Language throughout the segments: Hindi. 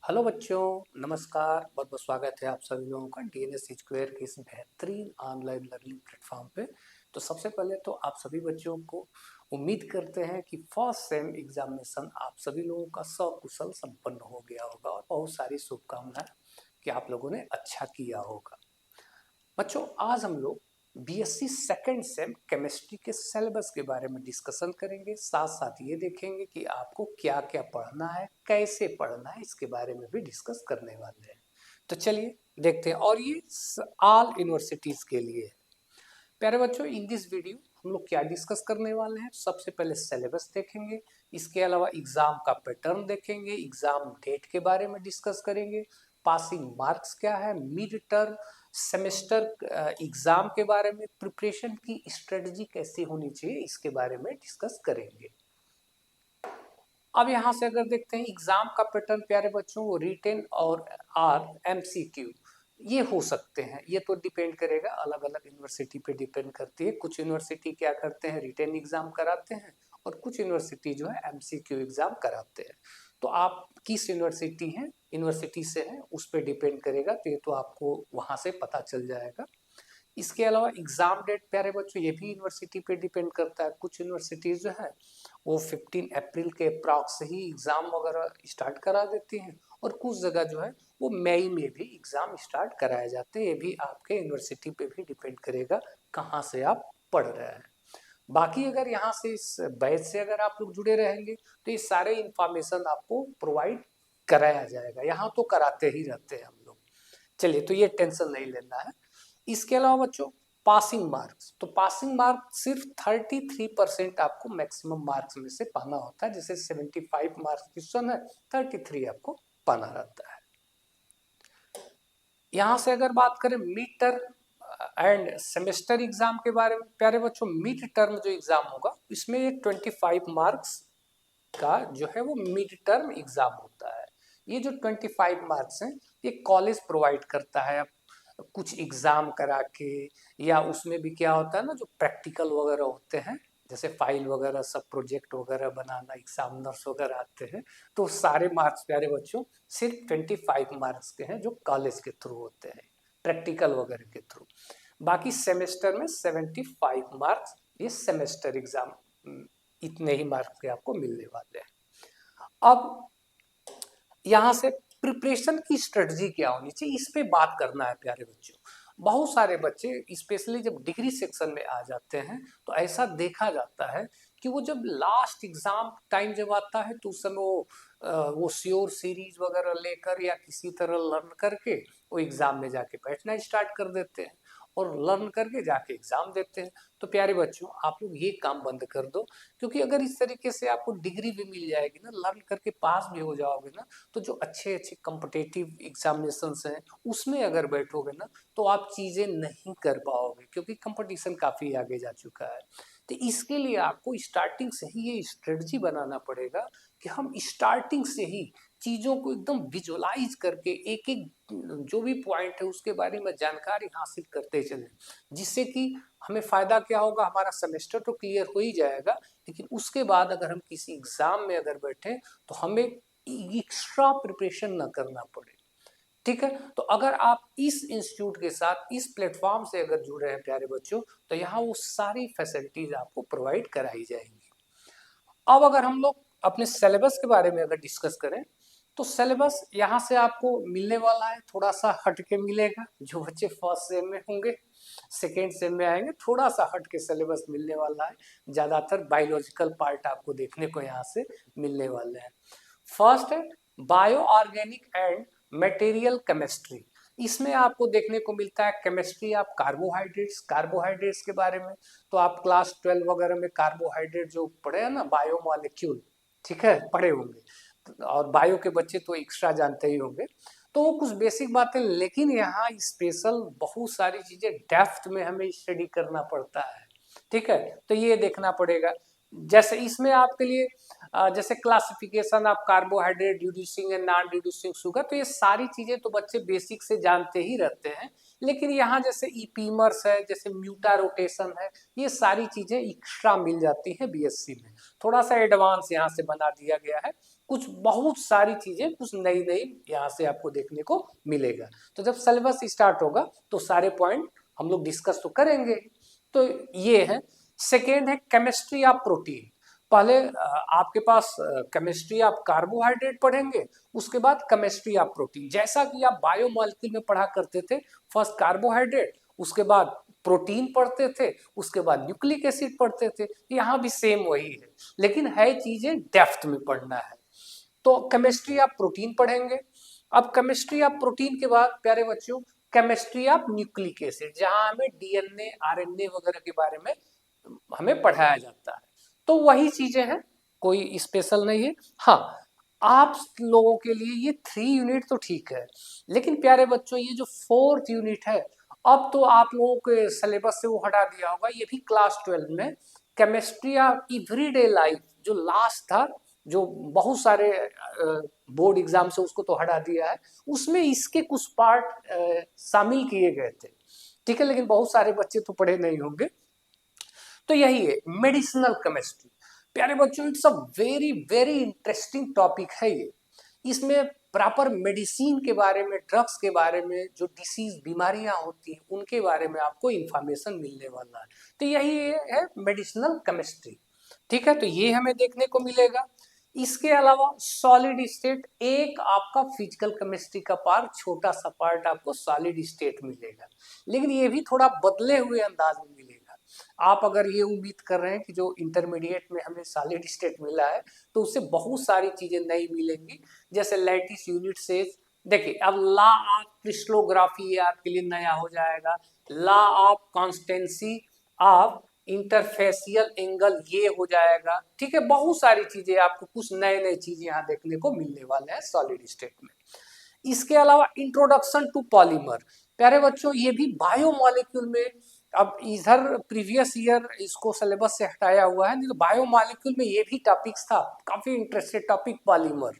हेलो बच्चों, नमस्कार। बहुत बहुत स्वागत है आप सभी लोगों का डीएनएस स्क्वायर के इस बेहतरीन ऑनलाइन लर्निंग प्लेटफॉर्म पे। तो सबसे पहले तो आप सभी बच्चों को उम्मीद करते हैं कि फर्स्ट सेम एग्जामिनेशन आप सभी लोगों का सकुशल संपन्न हो गया होगा और बहुत सारी शुभकामनाएं कि आप लोगों ने अच्छा किया होगा। बच्चों, आज हम लोग बीएससी सेकेंड सेम केमिस्ट्री के सिलेबस के बारे में डिस्कशन करेंगे। साथ साथ ये देखेंगे कि आपको क्या क्या पढ़ना है, कैसे पढ़ना है, इसके बारे में भी डिस्कस करने वाले हैं। तो चलिए देखते हैं। और ये ऑल यूनिवर्सिटीज के लिए है। प्यारे बच्चों, इन दिस वीडियो हम लोग क्या डिस्कस करने वाले हैं? सबसे पहले सिलेबस देखेंगे, इसके अलावा एग्जाम का पैटर्न देखेंगे, एग्जाम डेट के बारे में डिस्कस करेंगे, पासिंग मार्क्स क्या है, मिड टर्म सेमेस्टर एग्जाम के बारे में, प्रिपरेशन की स्ट्रेटजी कैसी होनी चाहिए, इसके बारे में डिस्कस करेंगे। अब यहाँ से अगर देखते हैं एग्जाम का पैटर्न प्यारे बच्चों, वो रिटेन और आर एमसीक्यू ये हो सकते हैं। ये तो डिपेंड करेगा, अलग अलग यूनिवर्सिटी पे डिपेंड करती है। कुछ यूनिवर्सिटी क्या करते हैं, रिटेन एग्जाम कराते हैं और कुछ यूनिवर्सिटी जो है एमसीक्यू एग्जाम कराते हैं। तो आप किस यूनिवर्सिटी से हैं उस पर डिपेंड करेगा। तो ये तो आपको वहां से पता चल जाएगा। इसके अलावा एग्जाम डेट प्यारे बच्चों, ये भी यूनिवर्सिटी पे डिपेंड करता है। कुछ यूनिवर्सिटीज जो है वो 15 अप्रैल के अप्रॉक्स ही एग्जाम वगैरह स्टार्ट करा देती हैं और कुछ जगह जो है वो मई में भी एग्जाम स्टार्ट कराए जाते हैं। ये भी आपके यूनिवर्सिटी पे भी डिपेंड करेगा कहाँ से आप पढ़ रहे हैं। बाकी अगर यहाँ से इस बैच से अगर आप लोग जुड़े रहेंगे तो ये सारे इंफॉर्मेशन आपको प्रोवाइड कराया जाएगा। यहाँ तो कराते ही रहते हैं हम लोग। चलिए, तो ये टेंशन नहीं लेना है। इसके अलावा बच्चों, पासिंग मार्क्स, तो पासिंग मार्क्स सिर्फ 33% आपको मैक्सिमम मार्क्स में से पाना होता है। जैसे 75 मार्क्स क्वेश्चन है, 33 आपको पाना रहता है। यहां से अगर बात करें mid term end semester exam के बारे में प्यारे बच्चों, मिड टर्म जो एग्जाम होगा इसमें ये 25 मार्क्स का जो है वो मिड टर्म एग्जाम होता है। ये जो 25 मार्क्स हैं ये कॉलेज प्रोवाइड करता है। कुछ एग्जाम करा के, या उसमें भी क्या होता है ना, जो प्रैक्टिकल वगैरह होते हैं, जैसे फाइल वगैरह सब प्रोजेक्ट वगैरह बनाना, एग्जामिनर्स वगैरह आते हैं, तो सारे मार्क्स प्यारे बच्चों सिर्फ 25 मार्क्स के हैं जो कॉलेज के थ्रू होते हैं, प्रैक्टिकल वगैरह के थ्रू। बाकी सेमेस्टर में 75 मार्क्स, ये सेमेस्टर एग्जाम इतने ही मार्क्स के आपको मिलने वाले हैं। अब यहाँ से प्रिपरेशन की स्ट्रेटजी क्या होनी चाहिए, इस पे बात करना है प्यारे बच्चों। बहुत सारे बच्चे स्पेशली जब डिग्री सेक्शन में आ जाते हैं तो ऐसा देखा जाता है कि वो जब लास्ट एग्जाम टाइम जब आता है तो उस समय वो श्योर सीरीज वगैरह लेकर या किसी तरह लर्न करके वो एग्जाम में जाके बैठना स्टार्ट कर देते हैं और लर्न करके जाके एग्जाम देते हैं। तो प्यारे बच्चों, आप लोग ये काम बंद कर दो, क्योंकि अगर इस तरीके से आपको डिग्री भी मिल जाएगी ना, लर्न करके पास भी हो जाओगे ना, तो जो अच्छे अच्छे कॉम्पिटिटिव एग्जामिनेशंस हैं उसमें अगर बैठोगे ना तो आप चीजें नहीं कर पाओगे, क्योंकि कंपटीशन काफी आगे जा चुका है। तो इसके लिए आपको स्टार्टिंग से ही ये स्ट्रेटजी बनाना पड़ेगा कि हम स्टार्टिंग से ही चीजों को एकदम विजुअलाइज करके एक एक जो भी पॉइंट है उसके बारे में जानकारी हासिल करते चलें, जिससे कि हमें फायदा क्या होगा, हमारा सेमेस्टर तो क्लियर हो ही जाएगा, लेकिन उसके बाद अगर हम किसी एग्जाम में अगर बैठे तो हमें एक्स्ट्रा प्रिपरेशन ना करना पड़े। ठीक है, तो अगर आप इस इंस्टीट्यूट के साथ, इस प्लेटफॉर्म से अगर जुड़े हैं प्यारे बच्चों, तो यहाँ वो सारी फैसिलिटीज आपको प्रोवाइड कराई जाएंगी। अब अगर हम लोग अपने सिलेबस के बारे में अगर डिस्कस करें तो सिलेबस यहाँ से आपको मिलने वाला है, थोड़ा सा हट के मिलेगा। जो बच्चे फर्स्ट सेम में होंगे, सेकेंड सेम में आएंगे, थोड़ा सा हट के सिलेबस मिलने वाला है। ज्यादातर बायोलॉजिकल पार्ट आपको देखने को यहाँ से मिलने वाले हैं। फर्स्ट है bio organic and material chemistry. इसमें आपको देखने को मिलता है केमिस्ट्री आप कार्बोहाइड्रेट्स के बारे में। तो आप क्लास 12 वगैरह में कार्बोहाइड्रेट जो पढ़े हैं ना, बायो मॉलिक्यूल, ठीक है, पढ़े होंगे, और बायो के बच्चे तो एक्स्ट्रा जानते ही होंगे। तो वो कुछ बेसिक बातें, लेकिन यहाँ स्पेशल बहुत सारी चीजें डेप्थ में हमें स्टडी करना पड़ता है। ठीक है, तो ये देखना पड़ेगा जैसे इसमें आपके लिए जैसे classification of carbohydrate, reducing and non reducing sugar, तो ये सारी चीजें तो बच्चे बेसिक से जानते ही रहते हैं। लेकिन यहाँ जैसे ईपीमर्स है, जैसे म्यूटा रोटेशन है, ये सारी चीजें एक्स्ट्रा मिल जाती हैं बीएससी में। थोड़ा सा एडवांस यहाँ से बना दिया गया है, कुछ बहुत सारी चीजें कुछ नई नई यहाँ से आपको देखने को मिलेगा। तो जब सिलेबस स्टार्ट होगा तो सारे पॉइंट हम लोग डिस्कस तो करेंगे। तो ये है। सेकेंड है केमिस्ट्री ऑफ प्रोटीन। पहले आपके पास केमिस्ट्री ऑफ कार्बोहाइड्रेट पढ़ेंगे, उसके बाद केमिस्ट्री ऑफ प्रोटीन, जैसा कि आप बायोमॉलिक्यूल में पढ़ा करते थे। फर्स्ट कार्बोहाइड्रेट, उसके बाद प्रोटीन पढ़ते थे, उसके बाद न्यूक्लिक एसिड पढ़ते थे। यहाँ भी सेम वही है, लेकिन है चीजें डेप्थ में पढ़ना है। तो केमिस्ट्री ऑफ प्रोटीन पढ़ेंगे। अब केमिस्ट्री ऑफ प्रोटीन के बाद प्यारे बच्चों केमिस्ट्री ऑफ न्यूक्लिक एसिड, जहां हमें डीएनए आरएनए वगैरह के बारे में हमें पढ़ाया जाता है। तो वही चीजें हैं, कोई स्पेशल नहीं है। हाँ, आप लोगों के लिए ये 3 यूनिट तो ठीक है, लेकिन प्यारे बच्चों ये जो 4th यूनिट है, अब तो आप लोगों के सिलेबस से वो हटा दिया होगा। ये भी क्लास 12 में केमिस्ट्री ऑफ एवरीडे लाइफ जो लास्ट था, जो बहुत सारे बोर्ड एग्जाम से उसको तो हटा दिया है, उसमें इसके कुछ पार्ट शामिल किए गए थे। ठीक है, लेकिन बहुत सारे बच्चे तो पढ़े नहीं होंगे। तो यही है मेडिसिनल केमिस्ट्री। प्यारे बच्चों, it's a very very interesting topic है ये। इसमें प्रॉपर मेडिसिन के बारे में, ड्रग्स के बारे में, जो डिसीज बीमारियां होती हैं उनके बारे में आपको इंफॉर्मेशन मिलने वाला है। तो यही है मेडिसिनल केमिस्ट्री। ठीक है, तो ये हमें देखने को मिलेगा। इसके अलावा सॉलिड स्टेट, एक आपका फिजिकल केमिस्ट्री का पार्ट, छोटा सा पार्ट आपको सॉलिड स्टेट मिलेगा, लेकिन ये भी थोड़ा बदले हुए अंदाज में मिलेगा। आप अगर ये उम्मीद कर रहे हैं कि जो इंटरमीडिएट में हमें सॉलिड स्टेट मिला है तो उससे बहुत सारी चीजें नई मिलेंगी। जैसे लैटिस यूनिट से देखिए, अब लॉ ऑफ क्रिस्टलोग्राफी ये आपके लिए नया हो जाएगा। Law of constituency of interfacial angle ये हो जाएगा। ठीक है, बहुत सारी चीजें आपको कुछ नए नए चीजें यहाँ देखने को मिलने वाले हैं सॉलिड स्टेट में। इसके अलावा इंट्रोडक्शन टू पॉलीमर, प्यारे बच्चों ये भी बायोमॉलिक्यूल में, अब इधर प्रीवियस ईयर इसको सिलेबस से हटाया हुआ है, नहीं तो बायोमॉलिक्यूल में ये भी टॉपिक्स था, काफी इंटरेस्टेड टॉपिक पॉलीमर।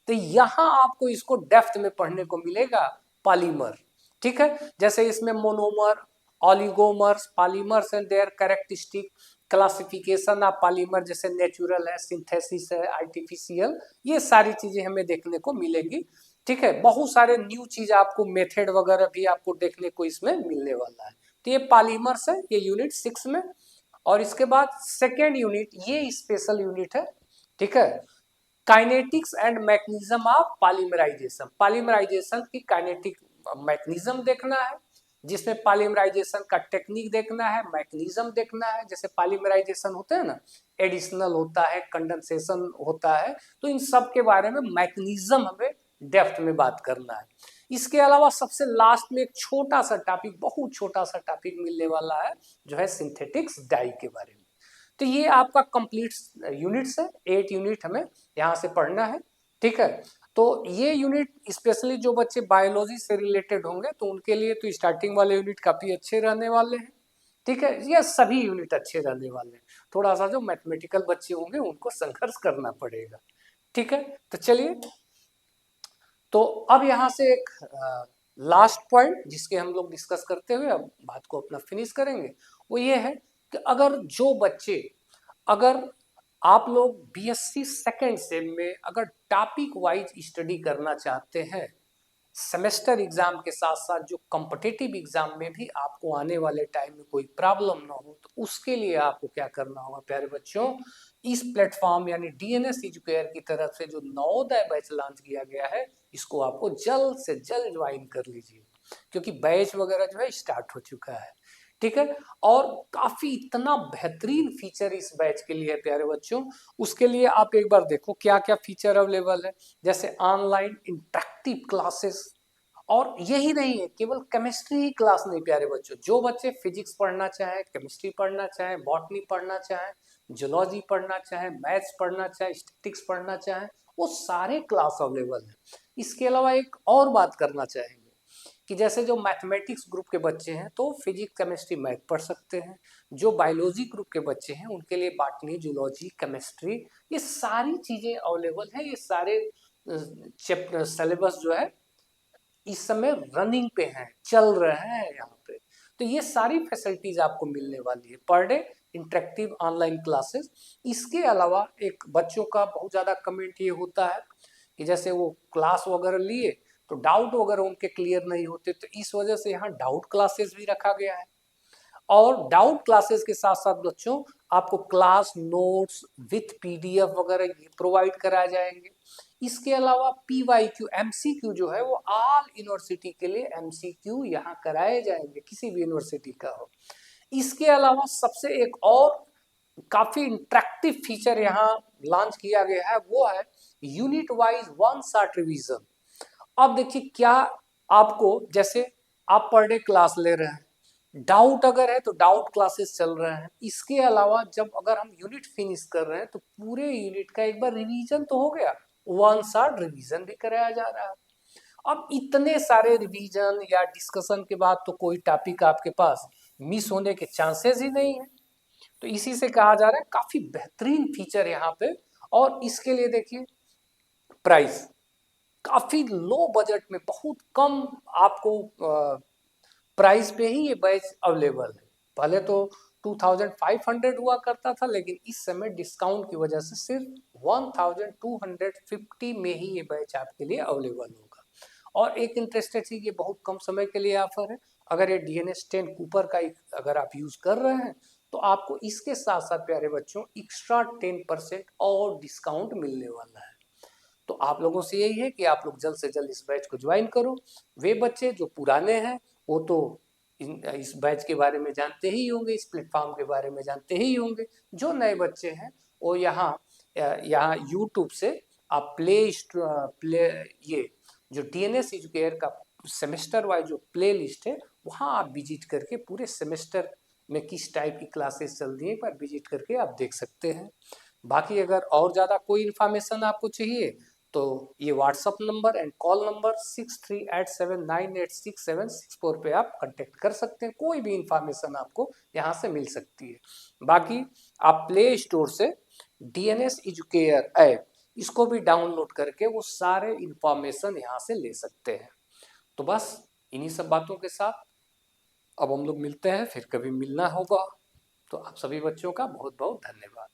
तो यहाँ आपको इसको डेप्थ में पढ़ने को मिलेगा पॉलीमर। ठीक है, जैसे इसमें monomer, oligomers, polymers and there characteristic, classification of polymer, जैसे नेचुरल है, सिंथेसिस है, आर्टिफिशियल, ये सारी चीजें हमें देखने को मिलेगी। ठीक है, बहुत सारे न्यू चीज आपको, मेथड वगैरह भी आपको देखने को इसमें मिलने वाला है। तो ये पॉलीमर्स है, ये यूनिट 6 में। और इसके बाद सेकेंड यूनिट, ये स्पेशल यूनिट है। ठीक है, kinetics and mechanism of polymerization, polymerization की काइनेटिक मैकेनिज्म देखना है, जिसमें पॉलीमराइजेशन का टेक्निक देखना है, मैकेनिज्म देखना है। जैसे पॉलीमराइजेशन होता है ना, एडिशनल होता है, कंडेंसेशन होता है, तो इन सब के बारे में मैकेनिज्म हमें डेप्थ में बात करना है। इसके अलावा सबसे लास्ट में एक छोटा सा टॉपिक, बहुत छोटा सा टॉपिक मिलने वाला है, जो है सिंथेटिक्स डाई के बारे में। तो ये आपका कंप्लीट यूनिट्स है, 8 यूनिट हमें यहाँ से पढ़ना है। ठीक है, तो ये यूनिट स्पेशली जो बच्चे बायोलॉजी से रिलेटेड होंगे तो उनके लिए तो स्टार्टिंग वाले यूनिट काफी अच्छे रहने वाले हैं। ठीक है, ये सभी यूनिट अच्छे रहने वाले हैं। थोड़ा सा जो मैथमेटिकल बच्चे होंगे उनको संघर्ष करना पड़ेगा। ठीक है, तो चलिए, तो अब यहाँ से एक लास्ट पॉइंट जिसके हम लोग डिस्कस करते हुए अब बात को अपना फिनिश करेंगे, वो ये है कि अगर जो बच्चे, अगर आप लोग बीएससी सेकेंड सेम में अगर टॉपिक वाइज स्टडी करना चाहते हैं, सेमेस्टर एग्जाम के साथ साथ जो कॉम्पिटिटिव एग्जाम में भी आपको आने वाले टाइम में कोई प्रॉब्लम ना हो, तो उसके लिए आपको क्या करना होगा प्यारे बच्चों, इस प्लेटफॉर्म यानी डीएनएस एजुकेयर की तरफ से जो नवोदय बैच लॉन्च किया गया है, इसको आपको जल्द से जल्द ज्वाइन कर लीजिए, क्योंकि बैच वगैरह जो है स्टार्ट हो चुका है। ठीक है, और काफी इतना बेहतरीन फीचर इस बैच के लिए है प्यारे बच्चों। उसके लिए आप एक बार देखो क्या क्या फीचर अवेलेबल है, जैसे ऑनलाइन इंटरेक्टिव क्लासेस। और यही नहीं है, केवल केमिस्ट्री ही क्लास नहीं प्यारे बच्चों, जो बच्चे फिजिक्स पढ़ना चाहें, केमिस्ट्री पढ़ना चाहें, बॉटनी पढ़ना चाहें, जूलॉजी पढ़ना चाहें, मैथ्स पढ़ना चाहें, स्टैटिस्टिक्स पढ़ना चाहें, वो सारे क्लास अवेलेबल है। इसके अलावा एक और बात करना चाहेंगे कि जैसे जो मैथमेटिक्स ग्रुप के बच्चे हैं तो फिजिक्स केमिस्ट्री मैथ पढ़ सकते हैं, जो बायोलॉजी ग्रुप के बच्चे हैं उनके लिए बॉटनी जूलॉजी केमिस्ट्री ये सारी चीज़ें अवेलेबल हैं। ये सारे चैप्टर सिलेबस जो है इस समय रनिंग पे हैं, चल रहे हैं यहाँ पे। तो ये सारी फैसिलिटीज आपको मिलने वाली है per day, interactive online classes. इसके अलावा एक बच्चों का बहुत ज़्यादा कमेंट ये होता है कि जैसे वो क्लास वगैरह लिए तो डाउट वगैरह उनके क्लियर नहीं होते, तो इस वजह से यहाँ डाउट क्लासेस भी रखा गया है। और डाउट क्लासेस के साथ साथ बच्चों आपको क्लास नोट्स विथ पीडीएफ वगैरह ये प्रोवाइड कराए जाएंगे। इसके अलावा पीवाईक्यू एमसीक्यू जो है वो ऑल यूनिवर्सिटी के लिए एमसीक्यू यहाँ कराए जाएंगे, किसी भी यूनिवर्सिटी का हो। इसके अलावा सबसे एक और काफी इंटरेक्टिव फीचर यहाँ लॉन्च किया गया है, वो है unit wise one shot revision. अब देखिए क्या आपको, जैसे आप पर डे क्लास ले रहे हैं, डाउट अगर है तो डाउट क्लासेस चल रहे हैं। इसके अलावा जब अगर हम यूनिट फिनिश कर रहे हैं तो पूरे यूनिट का एक बार रिवीजन तो हो गया, वन शॉट रिवीजन भी कराया जा रहा है। अब इतने सारे रिवीजन या डिस्कशन के बाद तो कोई टॉपिक आपके पास मिस होने के चांसेस ही नहीं है। तो इसी से कहा जा रहा है काफी बेहतरीन फीचर यहाँ पे। और इसके लिए देखिए प्राइस काफी लो बजट में बहुत कम आपको प्राइस पे ही ये बैच अवेलेबल है। पहले तो 2500 हुआ करता था, लेकिन इस समय डिस्काउंट की वजह से सिर्फ 1250 में ही ये बैच आपके लिए अवेलेबल होगा। और एक इंटरेस्टेड चीज, ये बहुत कम समय के लिए ऑफर है। अगर ये DNS 10 कूपर का अगर आप यूज कर रहे हैं तो आपको इसके साथ साथ प्यारे बच्चों एक्स्ट्रा 10% और डिस्काउंट मिलने वाला है। तो आप लोगों से यही है कि आप लोग जल्द से जल्द इस बैच को ज्वाइन करो। वे बच्चे जो पुराने हैं वो तो इस बैच के बारे में जानते ही होंगे, इस प्लेटफॉर्म के बारे में जानते ही होंगे। जो नए बच्चे हैं वो यहाँ यूट्यूब से आप प्ले ये जो DNS एजुकेयर का सेमेस्टर वाइज जो प्ले लिस्ट है वहाँ आप विजिट करके पूरे सेमेस्टर में किस टाइप की क्लासेस चल रही है एक बार विजिट करके आप देख सकते हैं। बाकी अगर और ज़्यादा कोई इन्फॉर्मेशन आपको चाहिए तो ये WhatsApp number and call number 6387986764 पे आप कांटेक्ट कर सकते हैं। कोई भी इंफॉर्मेशन आपको यहाँ से मिल सकती है। बाकी आप प्ले स्टोर से DNS एजुकेयर ऐप इसको भी डाउनलोड करके वो सारे इंफॉर्मेशन यहाँ से ले सकते हैं। तो बस इन्हीं सब बातों के साथ अब हम लोग मिलते हैं, फिर कभी मिलना होगा। तो आप सभी बच्चों का बहुत बहुत धन्यवाद।